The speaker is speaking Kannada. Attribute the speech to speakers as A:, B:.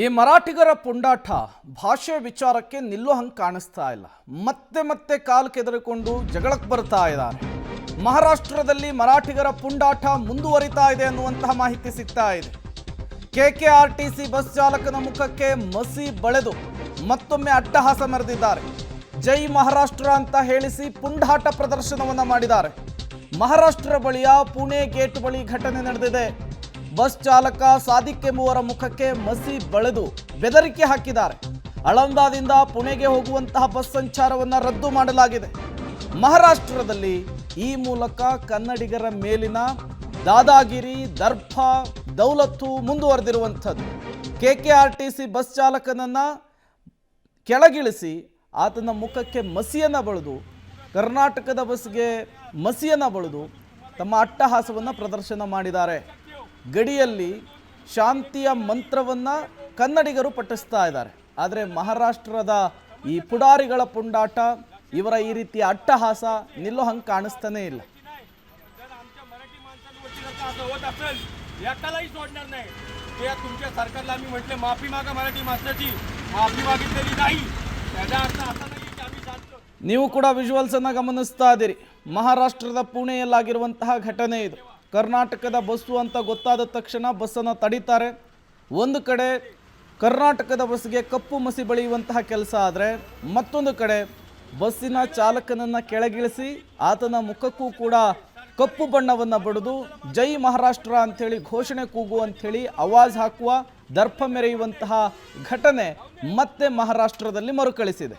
A: ಈ ಮರಾಠಿಗರ ಪುಂಡಾಟ ಭಾಷೆ ವಿಚಾರಕ್ಕೆ ನಿಲ್ಲೋ ಹಂಗೆ ಕಾಣಿಸ್ತಾ ಇಲ್ಲ. ಮತ್ತೆ ಮತ್ತೆ ಕಾಲು ಕೆದರಿಕೊಂಡು ಜಗಳಕ್ಕೆ ಬರ್ತಾ ಇದ್ದಾರೆ. ಮಹಾರಾಷ್ಟ್ರದಲ್ಲಿ ಮರಾಠಿಗರ ಪುಂಡಾಟ ಮುಂದುವರಿತಾ ಇದೆ ಅನ್ನುವಂತಹ ಮಾಹಿತಿ ಸಿಗ್ತಾ ಇದೆ. ಕೆಕೆಆರ್ಟಿಸಿ ಬಸ್ ಚಾಲಕನ ಮುಖಕ್ಕೆ ಮಸಿ ಬಳೆದು ಮತ್ತೊಮ್ಮೆ ಅಟ್ಟಹಾಸ ಮೆರೆದಿದ್ದಾರೆ. ಜೈ ಮಹಾರಾಷ್ಟ್ರ ಅಂತ ಹೇಳಿಸಿ ಪುಂಡಾಟ ಪ್ರದರ್ಶನವನ್ನ ಮಾಡಿದ್ದಾರೆ. ಮಹಾರಾಷ್ಟ್ರ ಬಳಿಯ ಪುಣೆ ಗೇಟ್ ಬಳಿ ಘಟನೆ ನಡೆದಿದೆ. ಬಸ್ ಚಾಲಕ ಸಾದಿಕ್ ಎಂಬುವರ ಮುಖಕ್ಕೆ ಮಸಿ ಬಳೆದು ಬೆದರಿಕೆ ಹಾಕಿದ್ದಾರೆ. ಅಳಂದಾದಿಂದ ಪುಣೆಗೆ ಹೋಗುವಂತಹ ಬಸ್ ಸಂಚಾರವನ್ನು ರದ್ದು ಮಾಡಲಾಗಿದೆ. ಮಹಾರಾಷ್ಟ್ರದಲ್ಲಿ ಈ ಮೂಲಕ ಕನ್ನಡಿಗರ ಮೇಲಿನ ದಾದಾಗಿರಿ, ದರ್ಪ, ದೌಲತ್ತು ಮುಂದುವರೆದಿರುವಂಥದ್ದು. ಕೆಕೆಆರ್ಟಿಸಿ ಬಸ್ ಚಾಲಕನನ್ನು ಕೆಳಗಿಳಿಸಿ ಆತನ ಮುಖಕ್ಕೆ ಮಸಿಯನ್ನು ಬಳಿದು, ಕರ್ನಾಟಕದ ಬಸ್ಗೆ ಮಸಿಯನ್ನು ಬಳಿದು ತಮ್ಮ ಅಟ್ಟಹಾಸವನ್ನು ಪ್ರದರ್ಶನ ಮಾಡಿದ್ದಾರೆ. ಗಡಿಯಲ್ಲಿ ಶಾಂತಿಯ ಮಂತ್ರವನ್ನು ಕನ್ನಡಿಗರು ಪಠಿಸ್ತಾ ಇದ್ದಾರೆ. ಆದರೆ ಮಹಾರಾಷ್ಟ್ರದ ಈ ಪುಡಾರಿಗಳ ಪುಂಡಾಟ, ಇವರ ಈ ರೀತಿಯ ಅಟ್ಟಹಾಸ ನಿಲ್ಲೋ ಹಂಗೆ ಕಾಣಿಸ್ತಾನೇ ಇಲ್ಲ. ನೀವು ಕೂಡ ವಿಜುವಲ್ಸ್ ಅನ್ನು ಗಮನಿಸ್ತಾ ಇದ್ದೀರಿ. ಮಹಾರಾಷ್ಟ್ರದ ಪುಣೆಯಲ್ಲಾಗಿರುವಂತಹ ಘಟನೆ ಇದು. ಕರ್ನಾಟಕದ ಬಸ್ಸು ಅಂತ ಗೊತ್ತಾದ ತಕ್ಷಣ ಬಸ್ಸನ್ನು ತಡೀತಾರೆ. ಒಂದು ಕಡೆ ಕರ್ನಾಟಕದ ಬಸ್ಗೆ ಕಪ್ಪು ಮಸಿ ಬಳಿಯುವಂತಹ ಕೆಲಸ ಆದರೆ, ಮತ್ತೊಂದು ಕಡೆ ಬಸ್ಸಿನ ಚಾಲಕನನ್ನು ಕೆಳಗಿಳಿಸಿ ಆತನ ಮುಖಕ್ಕೂ ಕೂಡ ಕಪ್ಪು ಬಣ್ಣವನ್ನು ಬಡಿದು ಜೈ ಮಹಾರಾಷ್ಟ್ರ ಅಂಥೇಳಿ ಘೋಷಣೆ ಕೂಗು ಅಂಥೇಳಿ ಆವಾಜ್ ಹಾಕುವ, ದರ್ಪ ಮೆರೆಯುವಂತಹ ಘಟನೆ ಮತ್ತೆ ಮಹಾರಾಷ್ಟ್ರದಲ್ಲಿ ಮರುಕಳಿಸಿದೆ.